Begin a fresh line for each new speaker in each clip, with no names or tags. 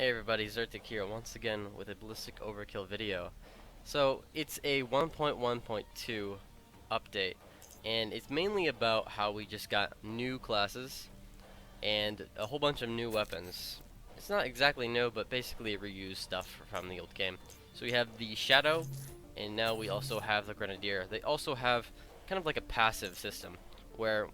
Hey everybody, Zertic here once again with a Ballistic Overkill video. So it's a 1.1.2 update, and it's mainly about how we just got new classes and a whole bunch of new weapons. It's not exactly new, but basically reused stuff from the old game. So we have the Shadow, and now we also have the Grenadier. They also have kind of like a passive system, where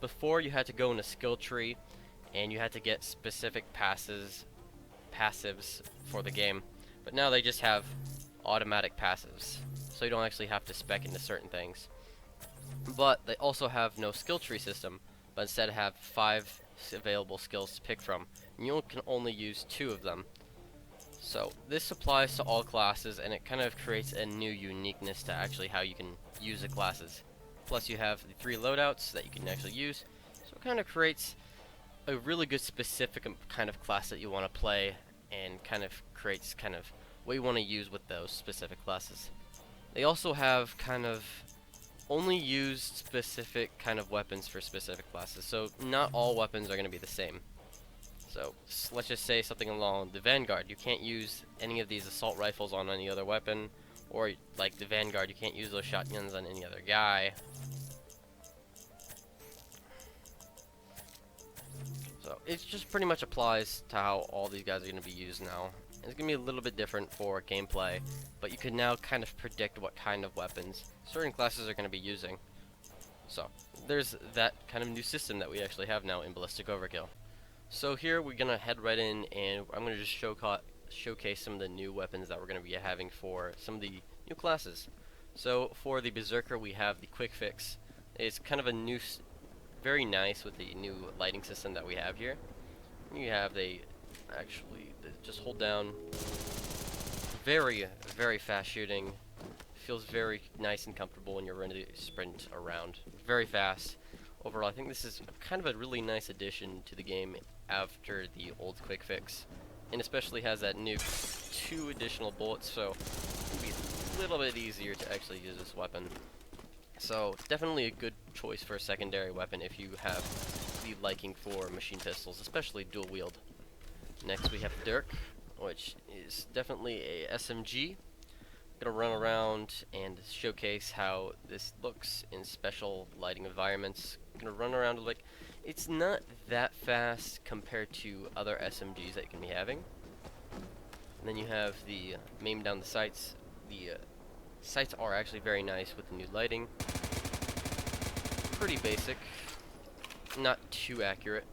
before you had to go in a skill tree and you had to get specific passives for the game, but now they just have automatic passives, so you don't actually have to spec into certain things. But they also have no skill tree system, but instead have 5 available skills to pick from, and you can only use 2 of them. So this applies to all classes, and it kind of creates a new uniqueness to actually how you can use the classes. Plus you have the 3 loadouts that you can actually use, so it kind of creates a really good specific kind of class that you want to play, and kind of creates kind of what you want to use with those specific classes. They also have kind of only used specific kind of weapons for specific classes, so not all weapons are going to be the same. So let's just say something along the Vanguard. You can't use any of these assault rifles on any other weapon, or like the Vanguard, you can't use those shotguns on any other guy. So it just pretty much applies to how all these guys are going to be used now. It's going to be a little bit different for gameplay, but you can now kind of predict what kind of weapons certain classes are going to be using. So there's that kind of new system that we actually have now in Ballistic Overkill. So here we're going to head right in, and I'm going to just showcase some of the new weapons that we're going to be having for some of the new classes. So for the Berserker, we have the Quick Fix. It's kind of a new very nice with the new lighting system that we have here. You have just hold down. Very fast shooting. Feels very nice and comfortable when you're ready to sprint around. Very fast. Overall, I think this is kind of a really nice addition to the game after the old Quick Fix, and especially has that new 2 additional bullets, so it'll be a little bit easier to actually use this weapon. So definitely a good choice for a secondary weapon if you have the liking for machine pistols, especially dual wield. Next we have Dirk, which is definitely a SMG. I'm gonna run around and showcase how this looks in special lighting environments. I'm gonna run around like it's not that fast compared to other SMGs that you can be having. And then you have the maim down the sights. The sights are actually very nice with the new lighting. Pretty basic, not too accurate.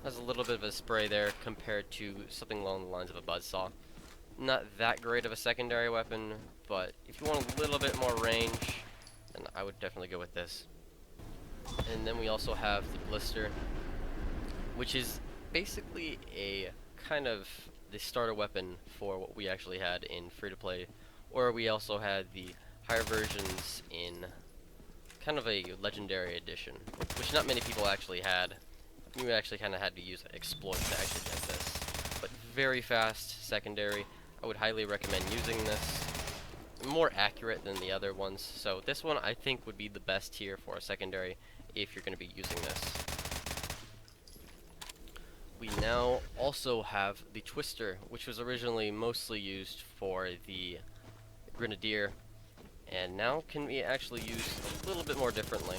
Has a little bit of a spray there compared to something along the lines of a buzzsaw. Not that great of a secondary weapon, but if you want a little bit more range, then I would definitely go with this. And then we also have the Blister, which is basically a kind of the starter weapon for what we actually had in free-to-play, or we also had the higher versions in kind of a legendary edition, which not many people actually had. You actually kind of had to use exploits to actually get this, but very fast secondary. I would highly recommend using this. More accurate than the other ones, so this one I think would be the best tier for a secondary if you're going to be using this. We now also have the Twister, which was originally mostly used for the Grenadier, and now can be actually used a little bit more differently.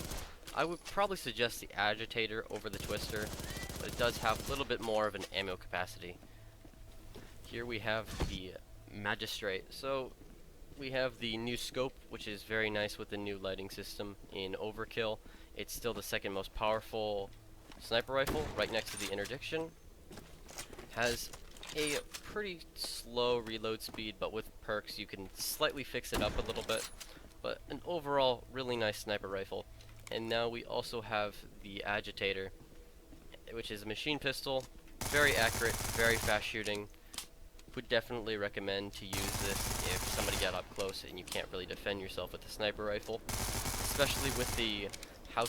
I would probably suggest the Agitator over the Twister, but it does have a little bit more of an ammo capacity. Here we have the Magistrate. So we have the new scope, which is very nice with the new lighting system in Overkill. It's still the second most powerful sniper rifle, right next to the Interdiction. Has a pretty slow reload speed, but with perks you can slightly fix it up a little bit. But an overall really nice sniper rifle. And now we also have the Agitator, which is a machine pistol, very accurate, very fast shooting. Would definitely recommend to use this if somebody got up close and you can't really defend yourself with a sniper rifle, especially with the how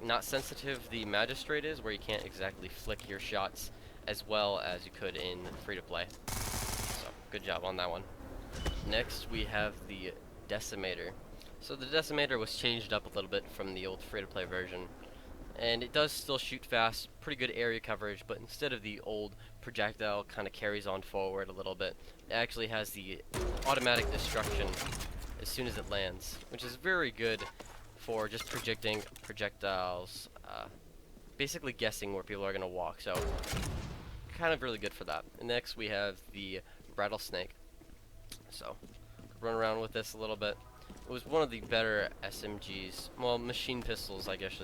not sensitive the Magistrate is, where you can't exactly flick your shots as well as you could in free-to-play. So good job on that one. Next we have the Decimator. So the Decimator was changed up a little bit from the old free-to-play version. and it does still shoot fast, pretty good area coverage, but instead of the old projectile kind of carries on forward a little bit, it actually has the automatic destruction as soon as it lands, which is very good for just predicting projectiles, basically guessing where people are going to walk, so kind of really good for that. And next we have the rattlesnake. So run around with this a little bit. It was one of the better SMGs, well, machine pistols, I guess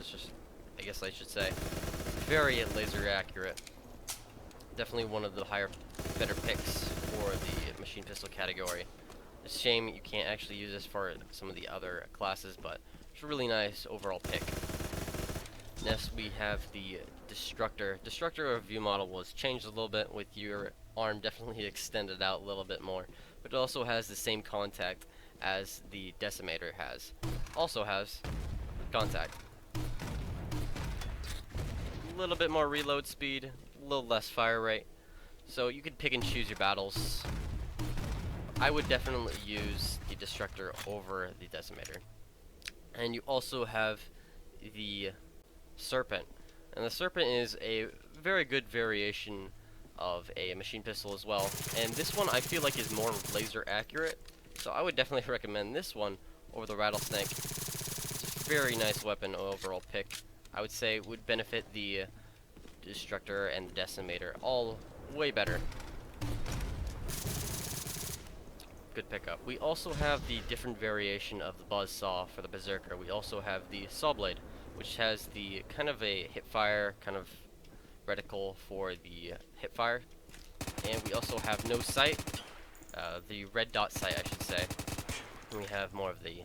I should say. Very laser accurate. Definitely one of the better picks for the machine pistol category. It's a shame you can't actually use this for some of the other classes, but it's a really nice overall pick. Next we have the Destructor. Destructor review model was changed a little bit with your arm definitely extended out a little bit more, but it also has the same contact as the Decimator has. Also has contact. A little bit more reload speed, a little less fire rate, so you could pick and choose your battles. I would definitely use the Destructor over the Decimator. And you also have the Serpent. And the Serpent is a very good variation of a machine pistol as well. And this one I feel like is more laser accurate, so I would definitely recommend this one over the Rattlesnake. It's a very nice weapon overall pick. I would say it would benefit the Destructor and the Decimator all way better. Good pickup. We also have the different variation of the Buzzsaw for the Berserker. We also have the Sawblade, which has the kind of a hipfire kind of reticle for the hipfire. And we also have no sight, the red dot sight I should say. And we have more of the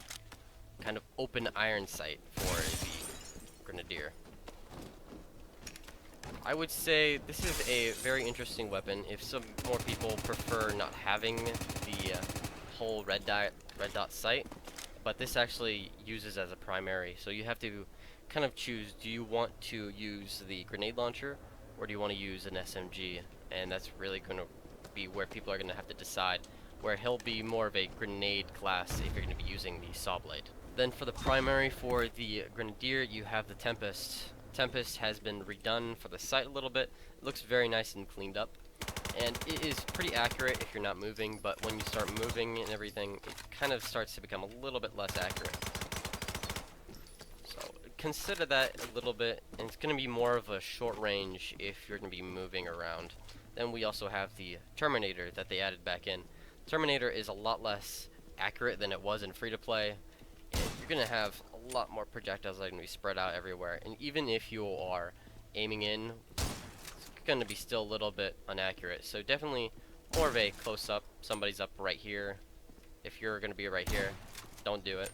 kind of open iron sight for the Grenadier. I would say this is a very interesting weapon if some more people prefer not having the whole red dot sight, but this actually uses as a primary, so you have to kind of choose, do you want to use the grenade launcher or do you want to use an SMG? And that's really going to be where people are going to have to decide, where he'll be more of a grenade class if you're going to be using the Sawblade. Then for the primary for the Grenadier, you have the Tempest. Tempest has been redone for the sight a little bit. It looks very nice and cleaned up, and it is pretty accurate if you're not moving, but when you start moving and everything, it kind of starts to become a little bit less accurate. So consider that a little bit, and it's going to be more of a short range if you're going to be moving around. Then we also have the Terminator that they added back in. Terminator is a lot less accurate than it was in free-to-play, and you're going to have a lot more projectiles that are going to be spread out everywhere, and even if you are aiming in, it's going to be still a little bit inaccurate. So definitely more of a close-up, somebody's up right here. If you're going to be right here, don't do it.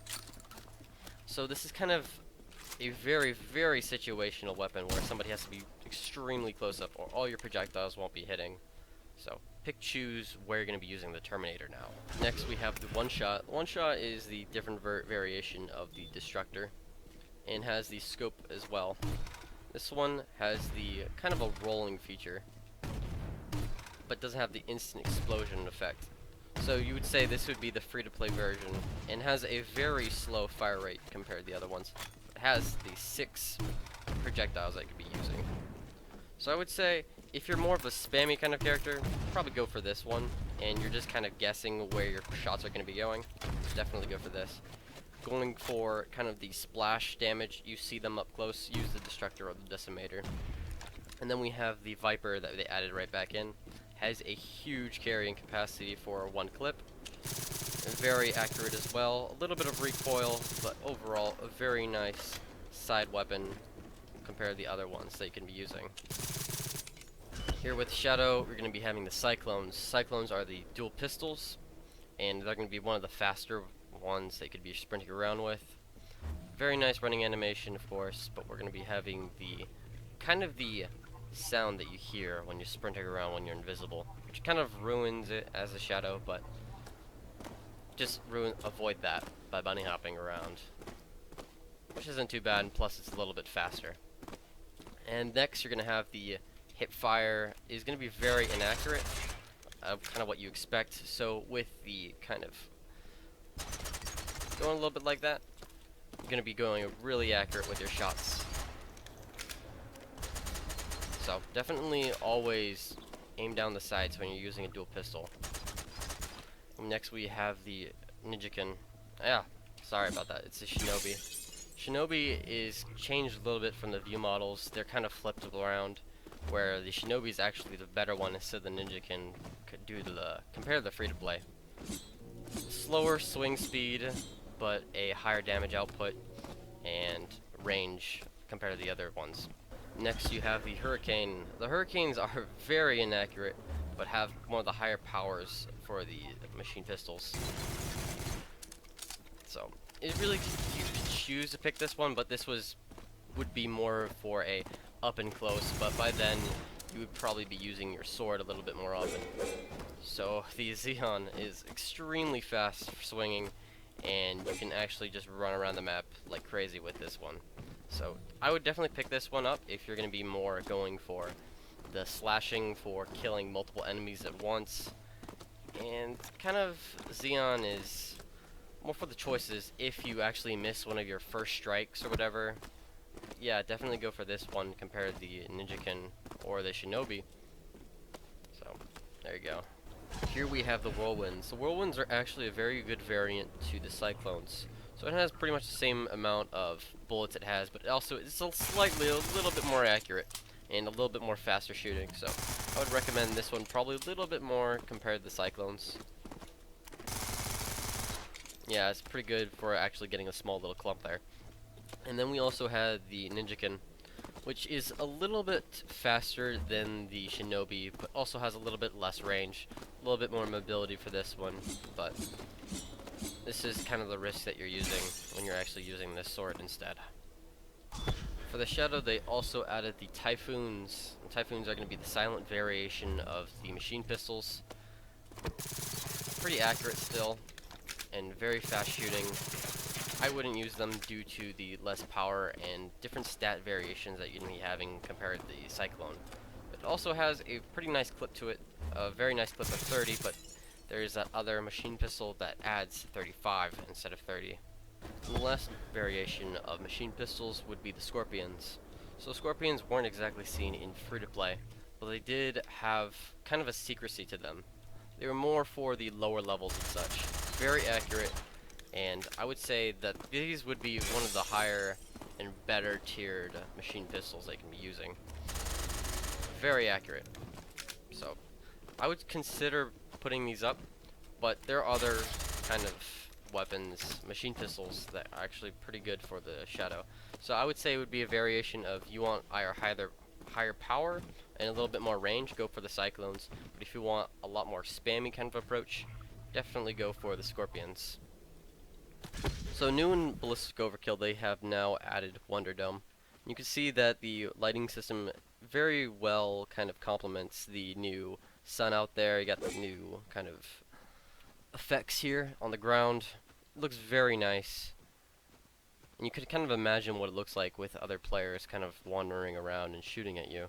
So this is kind of a very, very situational weapon where somebody has to be extremely close up or all your projectiles won't be hitting. So choose where you're going to be using the Terminator now. Next we have the One-Shot. One-Shot is the different variation of the Destructor and has the scope as well. This one has the kind of a rolling feature, but doesn't have the instant explosion effect. So you would say this would be the free-to-play version and has a very slow fire rate compared to the other ones. It has the 6 projectiles I could be using. So I would say if you're more of a spammy kind of character, probably go for this one, and you're just kind of guessing where your shots are going to be going, definitely go for this. Going for kind of the splash damage, you see them up close, use the Destructor or the Decimator. And then we have the Viper that they added right back in. Has a huge carrying capacity for one clip. And very accurate as well. A little bit of recoil, but overall a very nice side weapon compared to the other ones that you can be using. Here with Shadow, we're going to be having the Cyclones. Cyclones are the dual pistols, and they're going to be one of the faster ones that you could be sprinting around with. Very nice running animation, of course, but we're going to be having the kind of the sound that you hear when you're sprinting around when you're invisible, which kind of ruins it as a Shadow, but just avoid that by bunny hopping around, which isn't too bad, and plus it's a little bit faster. And next you're going to have the hip fire. Is going to be very inaccurate, kind of what you expect. So with the kind of going a little bit like that, you're going to be going really accurate with your shots. So definitely always aim down the sights when you're using a dual pistol. Next we have the Ninjakin. Yeah, sorry about that. It's a Shinobi. Shinobi is changed a little bit from the view models. They're kind of flipped around, where the Shinobi is actually the better one instead of the Ninjakin compared to the free-to-play. Slower swing speed, but a higher damage output and range compared to the other ones. Next you have the Hurricane. The Hurricanes are very inaccurate, but have one of the higher powers for the machine pistols. So it really, you could choose to pick this one, but this would be more for a up and close, but by then you would probably be using your sword a little bit more often. So the Xeon is extremely fast for swinging, and you can actually just run around the map like crazy with this one. So I would definitely pick this one up if you're going to be more going for the slashing for killing multiple enemies at once. And kind of Xeon is more for the choices if you actually miss one of your first strikes or whatever. Yeah, definitely go for this one compared to the Ninjakin or the Shinobi. So there you go. Here we have the Whirlwinds. The Whirlwinds are actually a very good variant to the Cyclones. So it has pretty much the same amount of bullets it has, but also it's a little bit more accurate and a little bit more faster shooting. So I would recommend this one probably a little bit more compared to the Cyclones. Yeah, it's pretty good for actually getting a small little clump there. And then we also had the Ninjakin, which is a little bit faster than the Shinobi, but also has a little bit less range, a little bit more mobility for this one, but this is kind of the risk that you're using when you're actually using this sword instead. For the Shadow, they also added the Typhoons. And Typhoons are going to be the silent variation of the machine pistols. Pretty accurate still, and very fast shooting. I wouldn't use them due to the less power and different stat variations that you'd be having compared to the Cyclone. It also has a pretty nice clip to it, a very nice clip of 30, but there is that other machine pistol that adds 35 instead of 30. And the last variation of machine pistols would be the Scorpions. So Scorpions weren't exactly seen in free-to-play, but they did have kind of a secrecy to them. They were more for the lower levels and such. Very accurate, and I would say that these would be one of the higher and better tiered machine pistols they can be using. Very accurate. So I would consider putting these up, but there are other kind of weapons, machine pistols, that are actually pretty good for the Shadow. So I would say it would be a variation of, you want either higher power and a little bit more range, go for the Cyclones, but if you want a lot more spammy kind of approach, definitely go for the Scorpions. So new in Ballistic Overkill, they have now added Wonder Dome. You can see that the lighting system very well kind of complements the new sun out there. You got the new kind of effects here on the ground. It looks very nice. And you could kind of imagine what it looks like with other players kind of wandering around and shooting at you.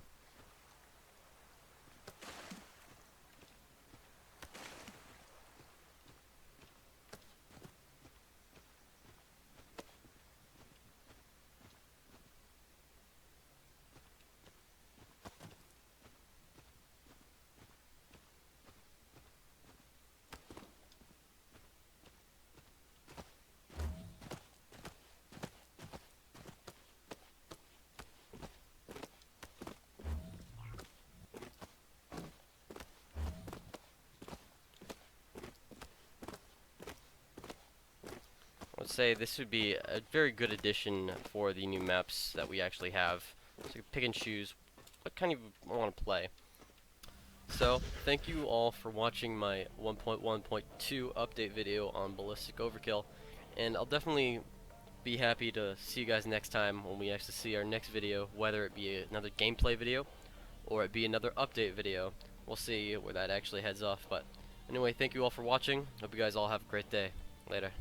I would say this would be a very good addition for the new maps that we actually have. So you can pick and choose what kind you want to play. So, thank you all for watching my 1.1.2 update video on Ballistic Overkill, and I'll definitely be happy to see you guys next time when we actually see our next video, whether it be another gameplay video or it be another update video. We'll see where that actually heads off, but anyway, thank you all for watching. Hope you guys all have a great day. Later.